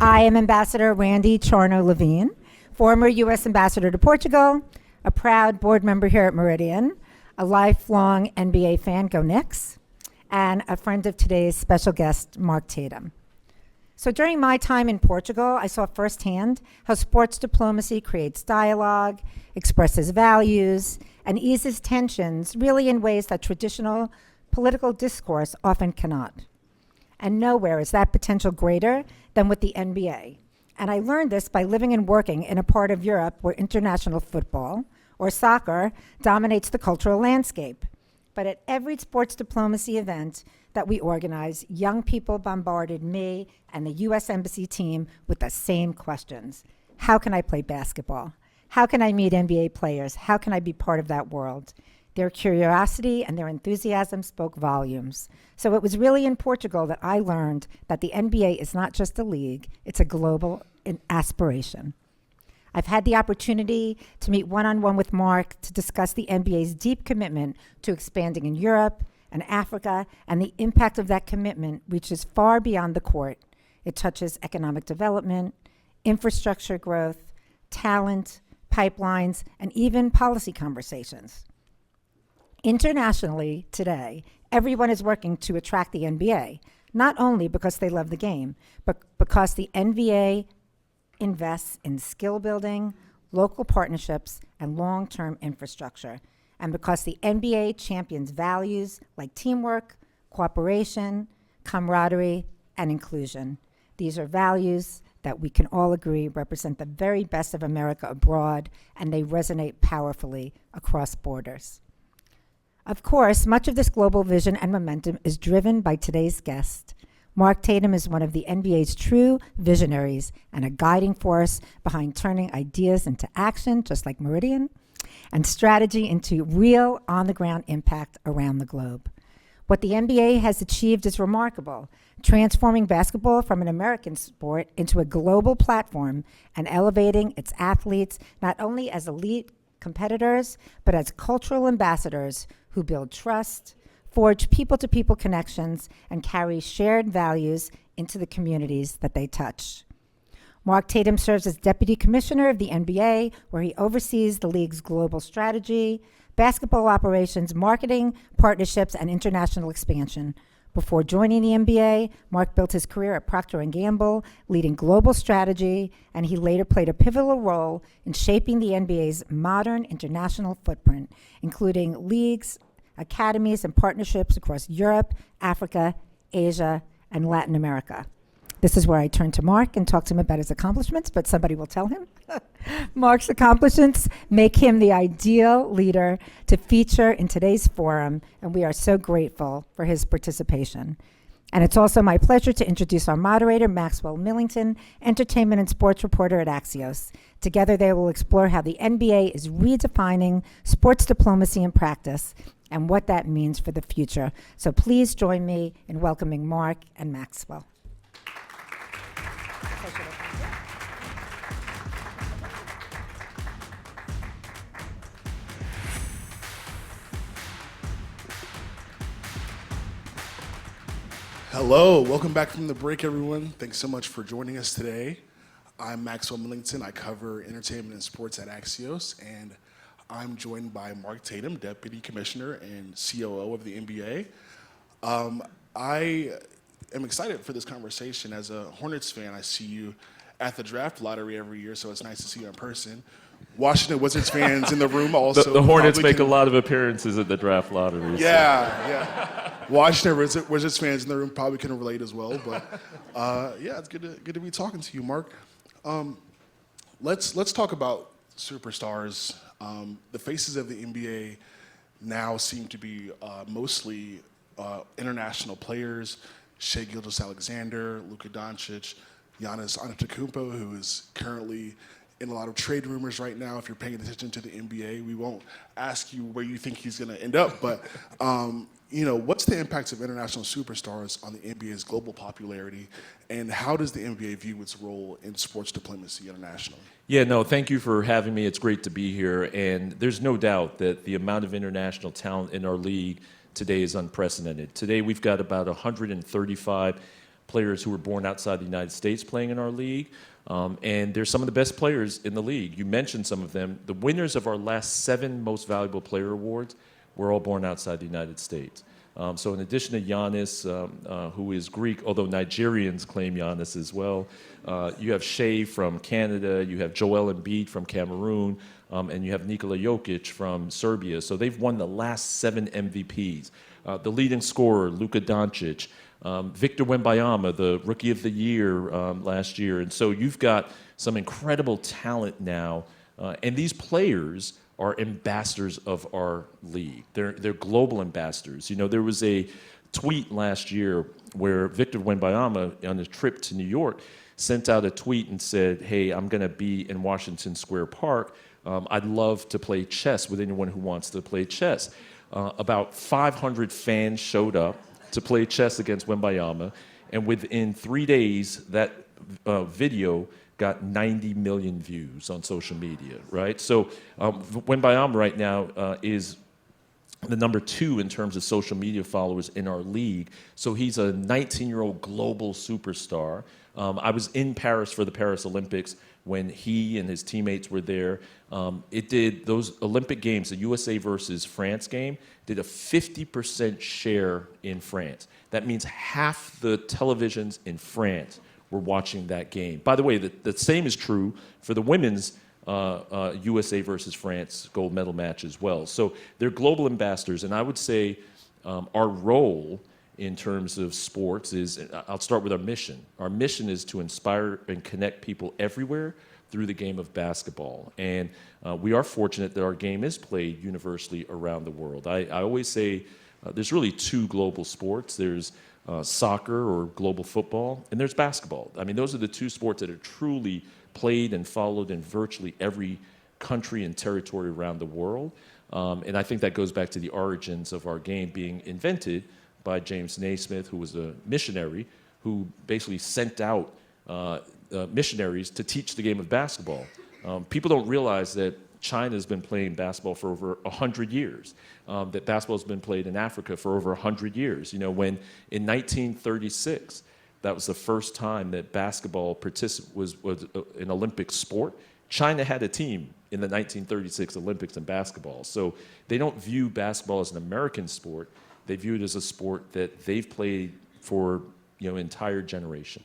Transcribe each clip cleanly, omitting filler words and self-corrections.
I am Ambassador Randi Levine, former U.S. Ambassador to Portugal, a proud board member here at Meridian, a lifelong NBA fan, go Knicks, and a friend of today's special guest, Mark Tatum. So during my time in Portugal, I saw firsthand how sports diplomacy creates dialogue, expresses values, and eases tensions really in ways that traditional political discourse often cannot. And nowhere is that potential greater than with the NBA. And I learned this by living and working in a part of Europe where international football, or soccer, dominates the cultural landscape. But at every sports diplomacy event that we organize, young people bombarded me and the U.S. Embassy team with the same questions. How can I play basketball? How can I meet NBA players? How can I be part of that world? Their curiosity and their enthusiasm spoke volumes. So it was really in Portugal that I learned that the NBA is not just a league, it's a global aspiration. I've had the opportunity to meet one-on-one with Mark to discuss the NBA's deep commitment to expanding in Europe and Africa, and the impact of that commitment reaches far beyond the court. It touches economic development, infrastructure growth, talent, pipelines, and even policy conversations. Internationally today, everyone is working to attract the NBA, not only because they love the game, but because the NBA invests in skill building, local partnerships, and long-term infrastructure, and because the NBA champions values like teamwork, cooperation, camaraderie, and inclusion. These are values that we can all agree represent the very best of America abroad, and they resonate powerfully across borders. Of course, much of this global vision and momentum is driven by today's guest. Mark Tatum is one of the NBA's true visionaries and a guiding force behind turning ideas into action, just like Meridian, and strategy into real on-the-ground impact around the globe. What the NBA has achieved is remarkable, transforming basketball from an American sport into a global platform and elevating its athletes not only as elite competitors, but as cultural ambassadors who build trust, forge people-to-people connections, and carry shared values into the communities that they touch. Mark Tatum serves as Deputy Commissioner of the NBA, where he oversees the league's global strategy, basketball operations, marketing, partnerships, and international expansion. Before joining the NBA, Mark built his career at Procter & Gamble, leading global strategy, and he later played a pivotal role in shaping the NBA's modern international footprint, including leagues, academies, and partnerships across Europe, Africa, Asia, and Latin America. This is where I turn to Mark and talk to him about his accomplishments, but somebody will tell him. Mark's accomplishments make him the ideal leader to feature in today's forum, and we are so grateful for his participation. And it's also my pleasure to introduce our moderator, Maxwell Millington, entertainment and sports reporter at Axios. Together, they will explore how the NBA is redefining sports diplomacy in practice and what that means for the future. So please join me in welcoming Mark and Maxwell. Hello, welcome back from the break, everyone. Thanks so much for joining us today. I'm Maxwell Millington. I cover entertainment and sports at Axios, and I'm joined by Mark Tatum, Deputy Commissioner and COO of the NBA. I am excited for this conversation. As a Hornets fan, I see you at the draft lottery every year, so it's nice to see you in person. Washington Wizards fans in the room also. The Hornets make a lot of appearances at the draft lottery. Yeah. Washington Wizards fans in the room probably can relate as well. But yeah, it's good to be talking to you, Mark. Let's talk about superstars. The faces of the NBA now seem to be mostly international players. Shai Gilgeous-Alexander, Luka Doncic, Giannis Antetokounmpo, who is currently in a lot of trade rumors right now. If you're paying attention to the NBA, we won't ask you where you think he's going to end up, but what's the impact of international superstars on the NBA's global popularity, and how does the NBA view its role in sports diplomacy internationally? Yeah, no, thank you for having me. It's great to be here, and there's no doubt that the amount of international talent in our league today is unprecedented. Today we've got about 135 players who were born outside the United States playing in our league. And they're some of the best players in the league. You mentioned some of them. The winners of our last 7 most valuable player awards were all born outside the United States. So in addition to Giannis, who is Greek, although Nigerians claim Giannis as well, you have Shea from Canada, you have Joel Embiid from Cameroon, and you have Nikola Jokic from Serbia. So they've won the last 7 MVPs. The leading scorer, Luka Doncic, Victor Wembanyama, the Rookie of the Year last year. And so you've got some incredible talent now. And these players are ambassadors of our league. They're global ambassadors. You know, there was a tweet last year where Victor Wembanyama, on his trip to New York, sent out a tweet and said, hey, I'm going to be in Washington Square Park. I'd love to play chess with anyone who wants to play chess. About 500 fans showed up to play chess against Wembanyama, and within 3 days, that video got 90 million views on social media, right? So Wembanyama right now is the number 2 in terms of social media followers in our league. So he's a 19-year-old global superstar. I was in Paris for the Paris Olympics when he and his teammates were there. Those Olympic Games, the USA versus France game, did a 50% share in France. That means half the televisions in France were watching that game. By the way, the same is true for the women's USA versus France gold medal match as well. So they're global ambassadors, and I would say our role in terms of sports is, I'll start with our mission. Our mission is to inspire and connect people everywhere through the game of basketball. And we are fortunate that our game is played universally around the world. I always say there's really 2 global sports. There's soccer or global football, and there's basketball. I mean, those are the 2 sports that are truly played and followed in virtually every country and territory around the world. And I think that goes back to the origins of our game being invented by James Naismith, who was a missionary who basically sent out missionaries to teach the game of basketball. People don't realize that China's been playing basketball for over 100 years, that basketball's been played in Africa for over 100 years. You know, when in 1936, that was the first time that basketball was an Olympic sport. China had a team in the 1936 Olympics in basketball. So they don't view basketball as an American sport. They view it as a sport that they've played for, an entire generation.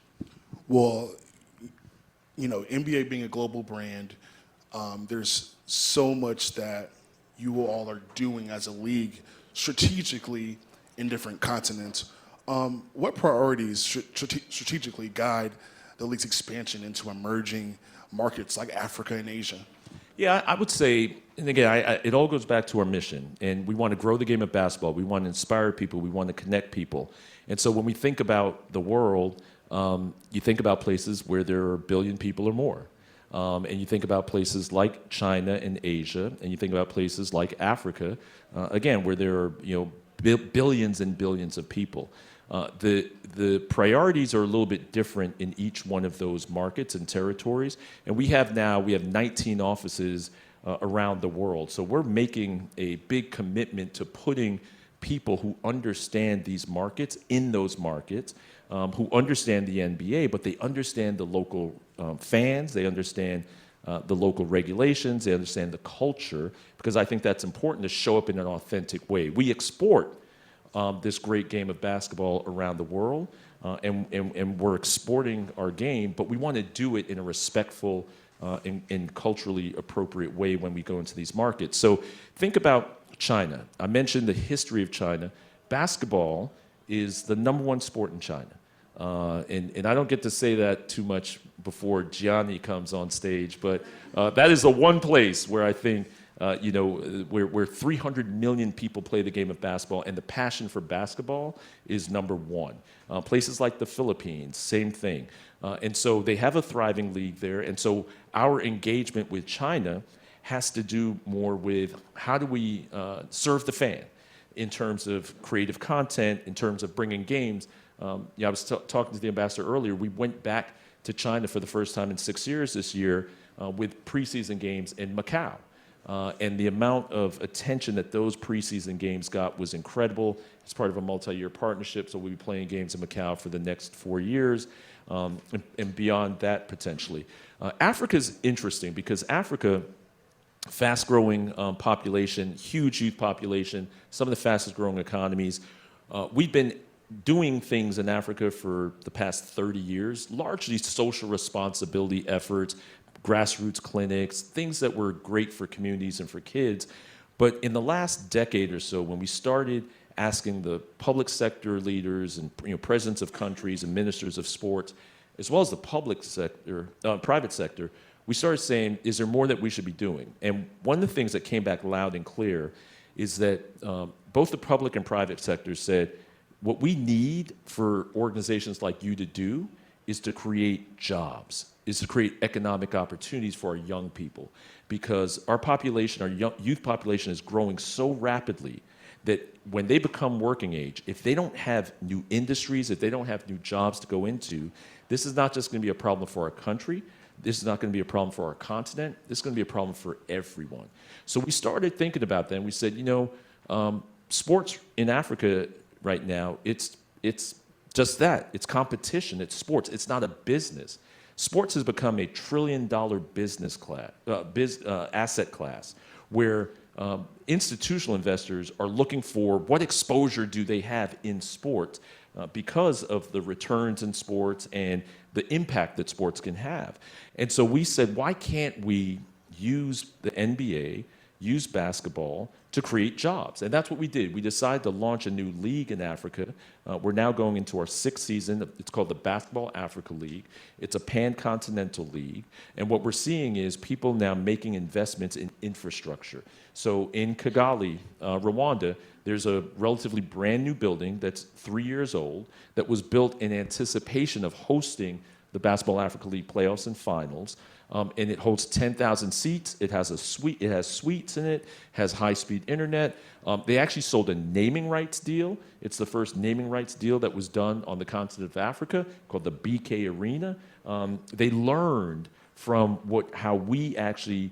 Well, NBA being a global brand, there's so much that you all are doing as a league strategically in different continents. What priorities strategically guide the league's expansion into emerging markets like Africa and Asia? Yeah, I would say, and again, it all goes back to our mission, and we want to grow the game of basketball. We want to inspire people. We want to connect people. And so when we think about the world, you think about places where there are 1 billion people or more. And you think about places like China and Asia, and you think about places like Africa, again, where there are billions and billions of people. The priorities are a little bit different in each one of those markets and territories. And we have 19 offices around the world. So we're making a big commitment to putting people who understand these markets in those markets, who understand the NBA, but they understand the local fans, they understand the local regulations, they understand the culture, because I think that's important to show up in an authentic way. We export this great game of basketball around the world, and we're exporting our game, but we want to do it in a respectful and culturally appropriate way when we go into these markets. So think about China. I mentioned the history of China. Basketball is the #1 sport in China. And I don't get to say that too much before Gianni comes on stage, but that is the one place where I think where 300 million people play the game of basketball, and the passion for basketball is #1. Places like the Philippines, same thing. And so they have a thriving league there. And so our engagement with China has to do more with how do we serve the fan in terms of creative content, in terms of bringing games. I was talking to the ambassador earlier. We went back to China for the first time in 6 years this year with preseason games in Macau. And the amount of attention that those preseason games got was incredible. It's part of a multi-year partnership, so we'll be playing games in Macau for the next 4 years, and beyond that potentially. Africa's interesting because Africa, fast-growing population, huge youth population, some of the fastest-growing economies. We've been doing things in Africa for the past 30 years, largely social responsibility efforts, grassroots clinics, things that were great for communities and for kids. But in the last decade or so, when we started asking the public sector leaders and presidents of countries and ministers of sports, as well as the public sector, private sector, we started saying, is there more that we should be doing? And one of the things that came back loud and clear is that both the public and private sectors said, what we need for organizations like you to do is to create jobs, is to create economic opportunities for our young people. Because our population, our youth population is growing so rapidly that when they become working age, if they don't have new industries, if they don't have new jobs to go into, this is not just going to be a problem for our country. This is not going to be a problem for our continent. This is going to be a problem for everyone. So we started thinking about that, and we said, sports in Africa right now, it's just that. It's competition. It's sports. It's not a business. Sports has become a $1 trillion business class, asset class, where institutional investors are looking for what exposure do they have in sports because of the returns in sports and the impact that sports can have. And so we said, why can't we use the NBA, use basketball to create jobs? And that's what we did. We decided to launch a new league in Africa. We're now going into our 6th season. It's called the Basketball Africa League. It's a pan-continental league. And what we're seeing is people now making investments in infrastructure. So in Kigali, Rwanda, there's a relatively brand new building that's 3 years old that was built in anticipation of hosting the Basketball Africa League playoffs and finals. And it holds 10,000 seats. It has suites in it, has high-speed internet. They actually sold a naming rights deal. It's the first naming rights deal that was done on the continent of Africa, called the BK Arena. They learned from how we actually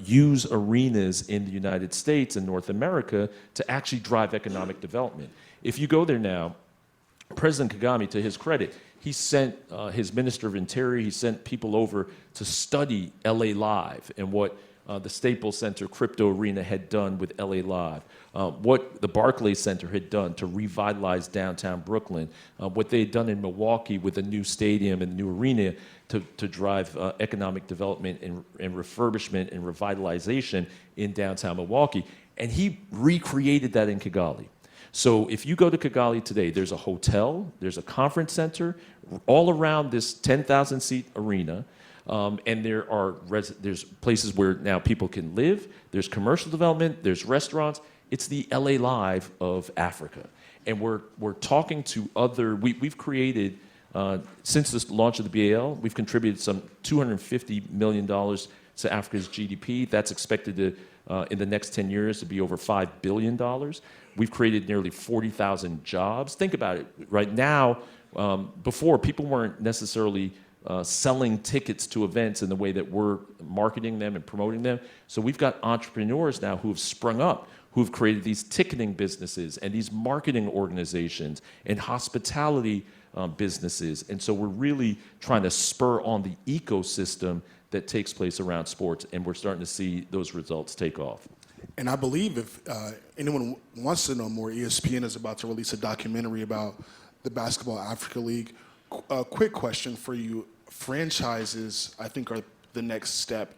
use arenas in the United States and North America to actually drive economic development. If you go there now, President Kagame, to his credit, he sent his Minister of Interior, he sent people over to study LA Live and what the Staples Center Crypto Arena had done with LA Live, what the Barclays Center had done to revitalize downtown Brooklyn, what they had done in Milwaukee with a new stadium and new arena to drive economic development and refurbishment and revitalization in downtown Milwaukee. And he recreated that in Kigali. So if you go to Kigali today, there's a hotel, there's a conference center, all around this 10,000-seat arena, and there's places where now people can live, there's commercial development, there's restaurants. It's the LA Live of Africa. And we're talking to we've created, since the launch of the BAL, we've contributed some $250 million to Africa's GDP. That's expected to, in the next 10 years, to be over $5 billion. We've created nearly 40,000 jobs. Think about it. Right now, before, people weren't necessarily selling tickets to events in the way that we're marketing them and promoting them. So we've got entrepreneurs now who have sprung up, who've created these ticketing businesses and these marketing organizations and hospitality businesses. And so we're really trying to spur on the ecosystem that takes place around sports, and we're starting to see those results take off. And I believe if anyone wants to know more, ESPN is about to release a documentary about the Basketball Africa League. A quick question for you. Franchises, I think, are the next step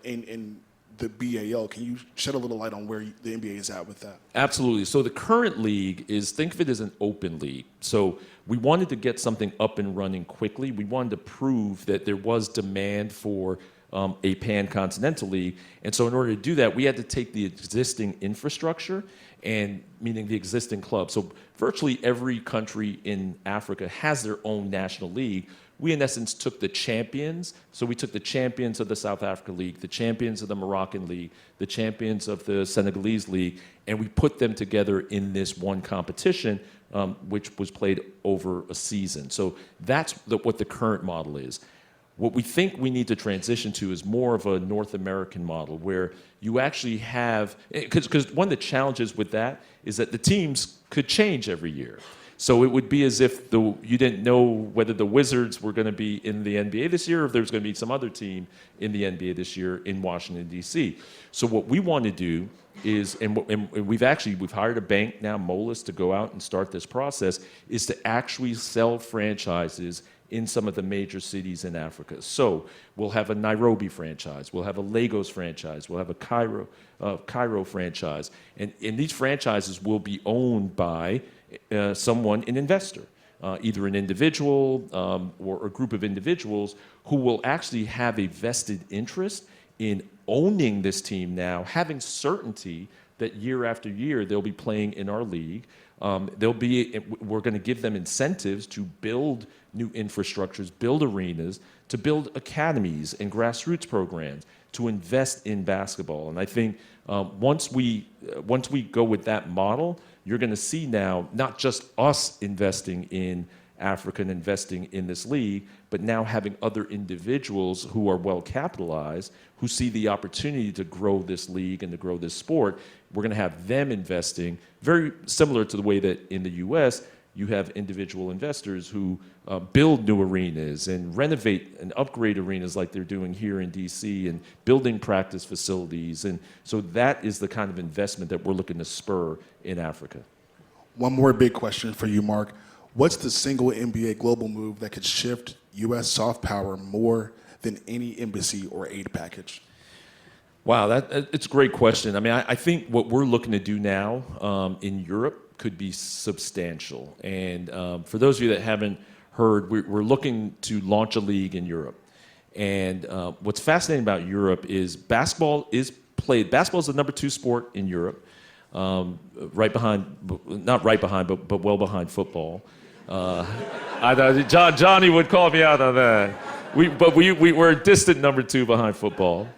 in the BAL. Can you shed a little light on where the NBA is at with that? Absolutely. So the current league think of it as an open league. So we wanted to get something up and running quickly. We wanted to prove that there was demand for a pan-continental league. And so in order to do that, we had to take the existing infrastructure, and meaning the existing clubs. So virtually every country in Africa has their own national league. We, in essence, took the champions. So we took the champions of the South Africa League, the champions of the Moroccan League, the champions of the Senegalese League, and we put them together in this one competition, which was played over a season. So that's what the current model is. What we think we need to transition to is more of a North American model where you actually have, because one of the challenges with that is that the teams could change every year. So it would be as if you didn't know whether the Wizards were going to be in the NBA this year or if there was going to be some other team in the NBA this year in Washington, D.C. So what we want to do is, and we've hired a bank now, Moelis, to go out and start this process, is to actually sell franchises in some of the major cities in Africa. So we'll have a Nairobi franchise, we'll have a Lagos franchise, we'll have a Cairo franchise, and these franchises will be owned by someone, an investor, either an individual or a group of individuals who will actually have a vested interest in owning this team now, having certainty that year after year they'll be playing in our league. We're going to give them incentives to build new infrastructures, build arenas, to build academies and grassroots programs, to invest in basketball. And I think once we go with that model, you're going to see now not just us investing in Africa and investing in this league, but now having other individuals who are well capitalized, who see the opportunity to grow this league and to grow this sport. We're going to have them investing, very similar to the way that in the U.S. you have individual investors who build new arenas and renovate and upgrade arenas like they're doing here in D.C. and building practice facilities. And so that is the kind of investment that we're looking to spur in Africa. One more big question for you, Mark. What's the single NBA global move that could shift U.S. soft power more than any embassy or aid package? Wow, it's a great question. I mean, I think what we're looking to do now in Europe could be substantial. And for those of you that haven't heard, we're looking to launch a league in Europe. And what's fascinating about Europe is basketball is played. Basketball is the number 2 sport in Europe, right behind, not right behind, but well behind football. I know Johnny would call me out on that. We're a distant number 2 behind football.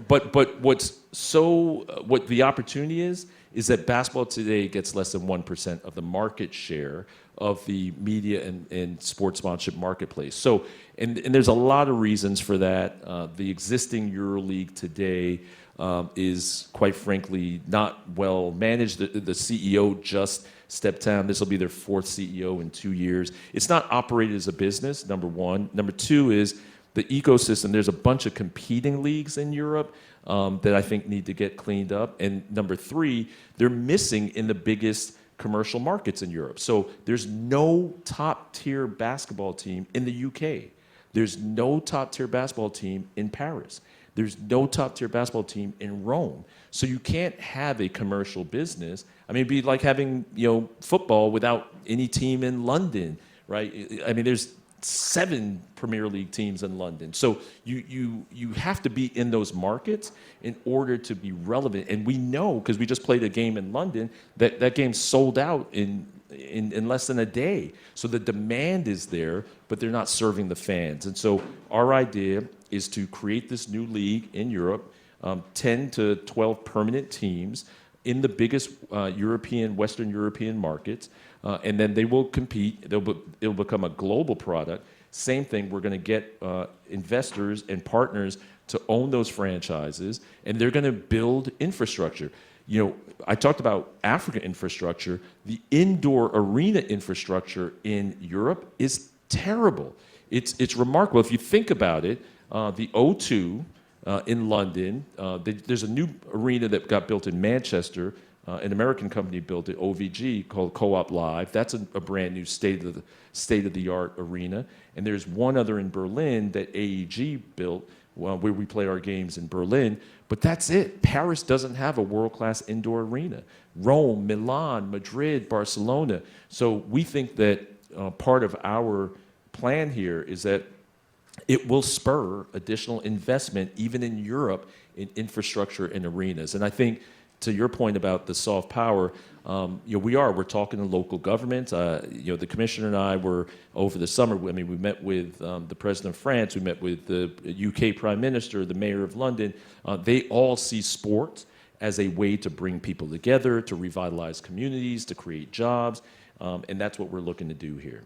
But what the opportunity is that basketball today gets less than 1% of the market share of the media and sports sponsorship marketplace. So, and there's a lot of reasons for that. The existing EuroLeague today is, quite frankly, not well managed. The CEO just stepped down. This will be their 4th CEO in 2 years. It's not operated as a business, number one. Number two is the ecosystem. There's a bunch of competing leagues in Europe that I think need to get cleaned up. And number 3, they're missing in the biggest commercial markets in Europe. So there's no top-tier basketball team in the UK. There's no top-tier basketball team in Paris. There's no top-tier basketball team in Rome. So you can't have a commercial business. I mean, it'd be like having, football without any team in London, right? I mean, there's 7 Premier League teams in London. So you have to be in those markets in order to be relevant. And we know, because we just played a game in London, that game sold out in less than a day. So the demand is there, but they're not serving the fans. And so our idea is to create this new league in Europe, 10 to 12 permanent teams in the biggest Western European markets, and then they will compete. It'll become a global product. Same thing, we're going to get investors and partners to own those franchises, and they're going to build infrastructure. I talked about Africa infrastructure. The indoor arena infrastructure in Europe is terrible. It's remarkable. If you think about it, the O2 in London, there's a new arena that got built in Manchester. An American company built it, OVG, called Co-op Live. That's a brand new state-of-the-art arena. And there's one other in Berlin that AEG built, where we play our games in Berlin. But that's it. Paris doesn't have a world-class indoor arena. Rome, Milan, Madrid, Barcelona. So we think that part of our plan here is that it will spur additional investment, even in Europe, in infrastructure and arenas. And I think, to your point about the soft power, we're talking to local governments. The commissioner and I were over the summer. I mean, we met with the president of France. We met with the UK prime minister, the mayor of London. They all see sports as a way to bring people together, to revitalize communities, to create jobs, and that's what we're looking to do here.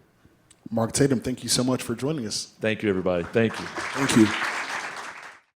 Mark Tatum, thank you so much for joining us. Thank you, everybody. Thank you. Thank you.